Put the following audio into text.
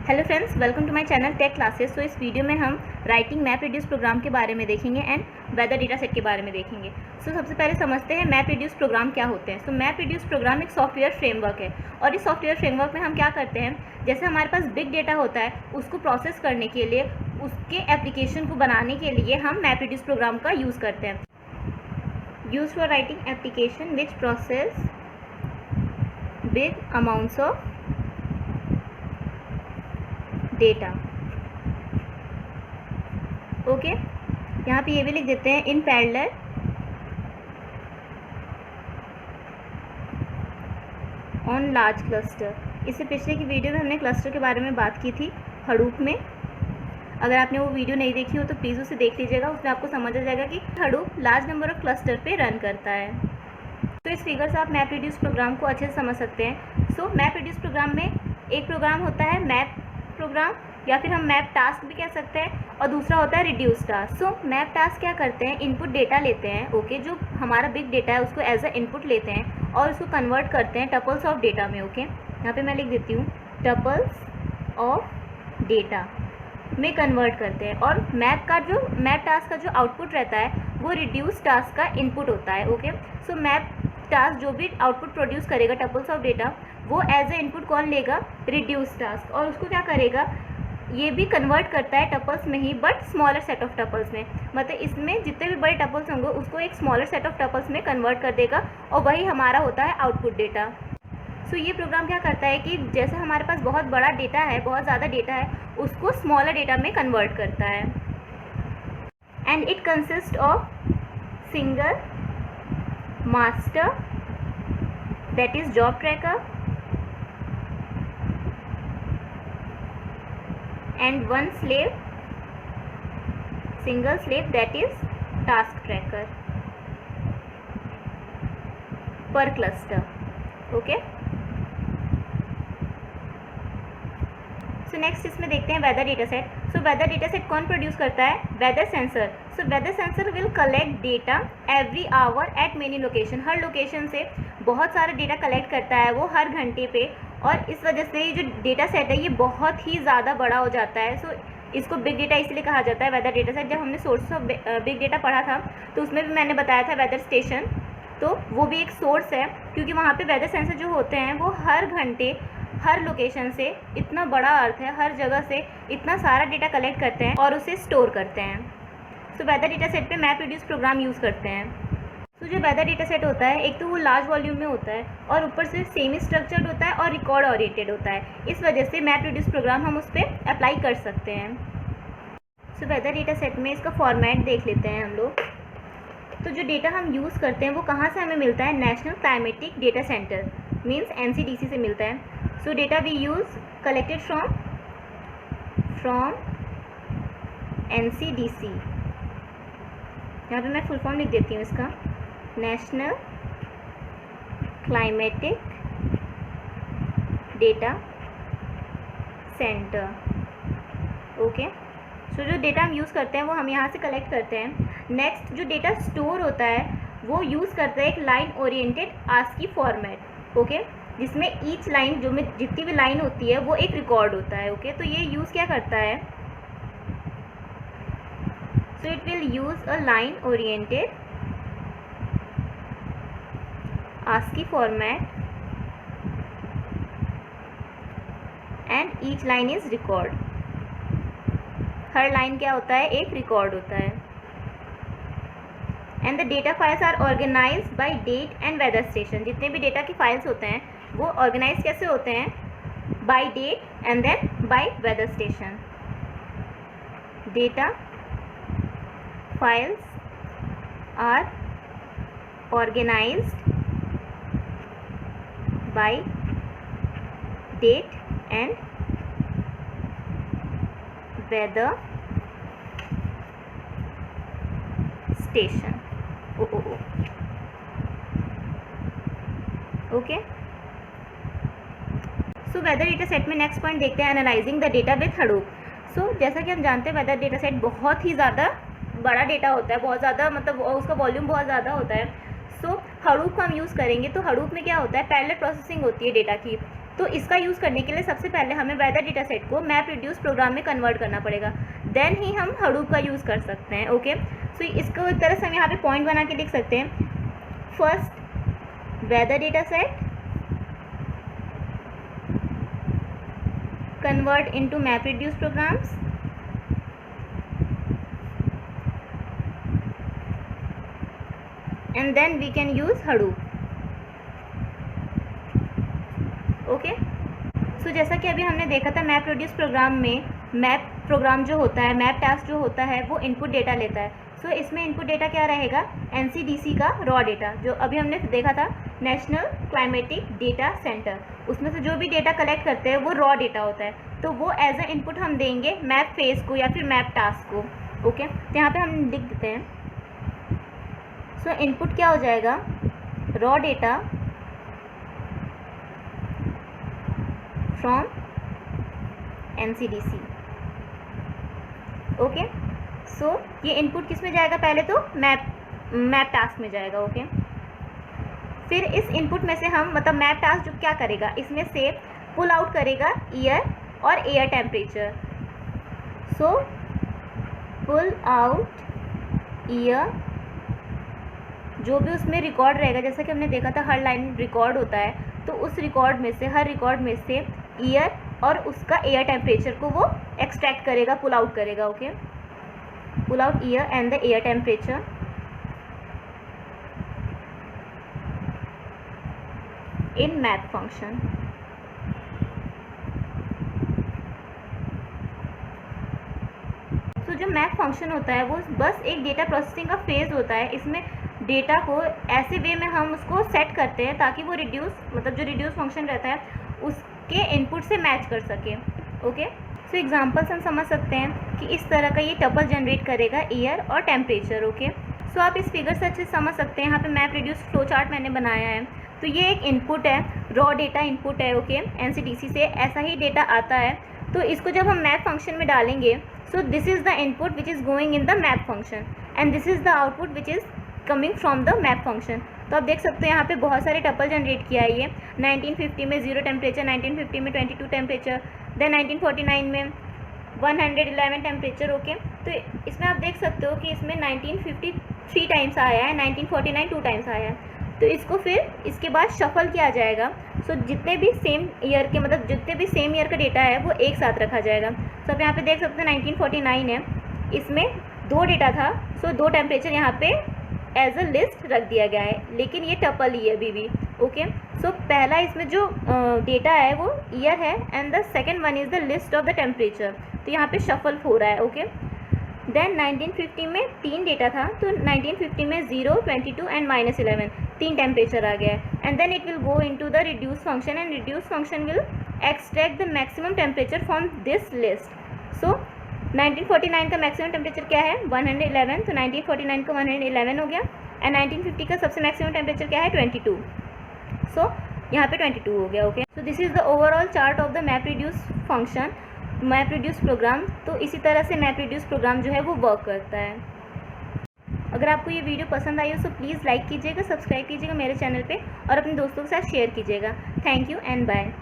Hello friends, welcome to my channel tech classes. तो इस video में हम राइटिंग मैप रिड्यूस प्रोग्राम के बारे में देखेंगे एंड वेदर डेटा सेट के बारे में देखेंगे। सबसे पहले समझते हैं मैप रिड्यूस प्रोग्राम क्या होते हैं। मैप रिड्यूस प्रोग्राम एक सॉफ्टवेयर फ्रेमवर्क है और इस सॉफ्टवेयर फ्रेमवर्क में हम क्या करते हैं, जैसे हमारे पास बिग डेटा होता है उसको प्रोसेस करने के लिए, उसके एप्लीकेशन को बनाने के लिए हम मैप रिड्यूस प्रोग्राम का यूज़ करते हैं। Use for writing application which process big amounts of data. Okay, यहाँ पे ये भी लिख देते हैं in parallel on large cluster. इससे पिछले की वीडियो में हमने क्लस्टर के बारे में बात की थी हडूप में। अगर आपने वो वीडियो नहीं देखी हो तो प्लीज़ उसे देख लीजिएगा, उसमें आपको समझ आ जाएगा कि Hadoop large number of cluster पे रन करता है। तो इस फिगर से आप मैप रिड्यूस प्रोग्राम को अच्छे से समझ सकते हैं। मैप रिड्यूस प्रोग्राम में एक प्रोग्राम होता है मैप प्रोग्राम, या फिर हम मैप टास्क भी कह सकते हैं, और दूसरा होता है रिड्यूस टास्क। मैप टास्क क्या करते हैं, इनपुट डेटा लेते हैं, ओके, जो हमारा बिग डेटा है उसको एज अ इनपुट लेते हैं और उसको कन्वर्ट करते हैं टपल्स ऑफ डेटा में। ओके, यहाँ पे मैं लिख देती हूँ टपल्स ऑफ डेटा में कन्वर्ट करते हैं, और मैप टास्क का जो आउटपुट रहता है वो रिड्यूस टास्क का इनपुट होता है। ओके, मैप टास्क जो भी आउटपुट प्रोड्यूस करेगा टपल्स ऑफ डेटा, वो एज ए इनपुट कौन लेगा, रिड्यूस टास्क, और उसको क्या करेगा, ये भी कन्वर्ट करता है टपल्स में ही, but smaller set of tuples में। मतलब इसमें जितने भी बड़े टपल्स होंगे उसको एक स्मॉलर सेट ऑफ टपल्स में कन्वर्ट कर देगा, और वही हमारा होता है आउटपुट डेटा। ये प्रोग्राम क्या करता है कि जैसे हमारे पास बहुत बड़ा डेटा है, बहुत ज़्यादा डेटा है, उसको स्मॉलर डेटा में कन्वर्ट करता है। And it consist of single master, that is job tracker, and one single slave that is task tracker per cluster. Okay, next इसमें देखते हैं weather data set. Weather data set कौन produce करता है, weather sensor. Weather sensor will collect data every hour at many location. हर location से बहुत सारा डेटा कलेक्ट करता है वो हर घंटे पे, और इस वजह से ये जो डेटा सेट है ये बहुत ही ज़्यादा बड़ा हो जाता है। इसको बिग डेटा इसलिए कहा जाता है वेदर डेटा सेट। जब हमने सोर्स ऑफ बिग डेटा पढ़ा था तो उसमें भी मैंने बताया था वेदर स्टेशन, तो वो भी एक सोर्स है, क्योंकि वहाँ पे वेदर सेंसर जो होते हैं वो हर घंटे हर लोकेशन से, इतना बड़ा अर्थ है, हर जगह से इतना सारा डेटा कलेक्ट करते हैं और उसे स्टोर करते हैं। वेदर डेटा सेट पे मैप रिड्यूस प्रोग्राम यूज़ करते हैं। जो वेदर डेटा सेट होता है, एक तो वो लार्ज वॉल्यूम में होता है और ऊपर से सेमी स्ट्रक्चर्ड होता है और रिकॉर्ड ओरिएंटेड होता है। इस वजह से मैप रिड्यूस प्रोग्राम हम उस पर अप्लाई कर सकते हैं। वेदर डेटा सेट में इसका फॉर्मेट देख लेते हैं हम लोग। तो जो डेटा हम यूज़ करते हैं वो कहाँ से हमें मिलता है, national climatic data centre means NCDC से मिलता है। Data we use collected from NCDC। यहाँ पे मैं फुल फॉर्म लिख देती हूँ इसका, national climatic data centre. Okay, जो डेटा हम यूज़ करते हैं वो हम यहाँ से कलेक्ट करते हैं। नेक्स्ट जो डेटा स्टोर होता है वो यूज़ करता है एक line oriented ASCII format. Okay, जिसमें ईच लाइन, जो में जितनी भी लाइन होती है वो एक रिकॉर्ड होता है। ओके, तो ये यूज़ क्या करता है, it will use a line oriented ASCII format and each line is record. हर लाइन क्या होता है, एक रिकॉर्ड होता है। And the data files are organised by date and weather station. जितने भी डेटा की फाइल्स होते हैं वो ऑर्गेनाइज कैसे होते हैं, by date and then by weather station. Data files are organised by date and weather station. Okay, weather data set में नेक्स्ट पॉइंट देखते हैं, analysing the data with Hadoop. जैसा कि हम जानते हैं वेदर डेटा सेट बहुत ही ज़्यादा बड़ा डेटा होता है, बहुत ज़्यादा, मतलब उसका वॉल्यूम बहुत ज़्यादा होता है। हडूप को हम यूज़ करेंगे तो हडूप में क्या होता है, पैरेलल प्रोसेसिंग होती है डेटा की। तो इसका यूज़ करने के लिए सबसे पहले हमें वेदर डेटा सेट को मैप रिड्यूस प्रोग्राम में कन्वर्ट करना पड़ेगा, देन ही हम हडूप का यूज़ कर सकते हैं। ओके, सो इसको एक तरह से हम यहाँ पे पॉइंट बना के लिख सकते हैं। First weather data set convert into map reduce programs, and then we can use Hadoop. Okay, so जैसा कि अभी हमने देखा था मैप रिड्यूस प्रोग्राम में मैप प्रोग्राम जो होता है, मैप टास्क जो होता है वो इनपुट डेटा लेता है। सो इसमें इनपुट डेटा क्या रहेगा, NCDC का रॉ डेटा, जो अभी हमने देखा था नेशनल क्लाइमेटिक डेटा सेंटर, उसमें से जो भी डेटा कलेक्ट करते हैं वो रॉ डेटा होता है, तो वो एज ए इनपुट हम देंगे मैप फेज को या फिर मैप टास्क को। ओके, तो यहाँ पे हम लिख देते हैं। सो इनपुट क्या हो जाएगा, raw data from NCDC। Okay, so ये इनपुट किस में जाएगा, पहले तो मैप टास्क में जाएगा। ओके, फिर इस इनपुट में से हम मतलब मैप टास्क जो क्या करेगा, इसमें से पुल आउट करेगा ईयर और एयर टेम्परेचर। सो पुल आउट ईयर, जो भी उसमें रिकॉर्ड रहेगा, जैसा कि हमने देखा था हर लाइन रिकॉर्ड होता है, तो उस रिकॉर्ड में से हर रिकॉर्ड में से ईयर और उसका एयर टेम्परेचर को वो एक्सट्रैक्ट करेगा, पुल आउट करेगा। Okay, pull out year and the air temperature in map function. तो जो मैप फंक्शन होता है वो बस एक डेटा प्रोसेसिंग का फेज होता है। इसमें डेटा को ऐसे वे में हम उसको सेट करते हैं ताकि वो रिड्यूस मतलब जो रिड्यूस फंक्शन रहता है उसके इनपुट से मैच कर सके। ओके, सो एग्जांपल्स हम समझ सकते हैं कि इस तरह का ये टपल जनरेट करेगा ईयर और टेम्परेचर। ओके, सो आप इस फिगर से अच्छे से समझ सकते हैं। यहाँ पे मैप रिड्यूस फ्लो चार्ट मैंने बनाया है, तो ये एक इनपुट है, रॉ डेटा इनपुट है। ओके, NCDC से ऐसा ही डेटा आता है, तो इसको जब हम मैप फंक्शन में डालेंगे, सो this is the input which is going in the map function and this is the output which is coming from the map function. तो आप देख सकते हैं यहाँ पे बहुत सारे टपल जनरेट किया है। ये 1950 में 0 टेम्परेचर, 1950 में 22 टेम्परेचर, देन 1949 में 111 टेम्परेचर। ओके, तो इसमें आप देख सकते हो कि इसमें 1953 टाइम्स आया है, 1949 2 टाइम्स आया है। तो इसको फिर इसके बाद शफल किया जाएगा। सो जितने भी सेम ईयर के मतलब जितने भी सेम ईयर का डेटा है वो एक साथ रखा जाएगा। सो आप यहाँ पे देख सकते हैं 1949 है, इसमें 2 डेटा था, सो 2 टेम्परेचर यहाँ पे एज अ लिस्ट रख दिया गया है, लेकिन ये टपल ही है अभी भी। ओके, सो पहला इसमें जो डेटा है वो ईयर है and the second one is the list of the temperature, तो यहाँ पे शफल हो रहा है। ओके, देन 1950 में 3 डेटा था, तो 1950 में 0, 22 एंड -11 3 टेम्परेचर आ गया है and then it will go into the reduce function and reduce function will extract the maximum temperature from this list. So 1949 का मैक्सिमम टेम्परेचर क्या है, 111, तो 1949 का 111 हो गया एंड 1950 का सबसे मैक्सिमम टेम्परेचर क्या है, 22। सो यहाँ पे 22 हो गया। Okay, so this is the overall chart of the map reduce function, map reduce program. तो इसी तरह से मैप रिड्यूस प्रोग्राम जो है वो वर्क करता है। अगर आपको ये वीडियो पसंद आई हो तो प्लीज़ लाइक कीजिएगा, सब्सक्राइब कीजिएगा मेरे चैनल पे और अपने दोस्तों के साथ शेयर कीजिएगा। Thank you and bye.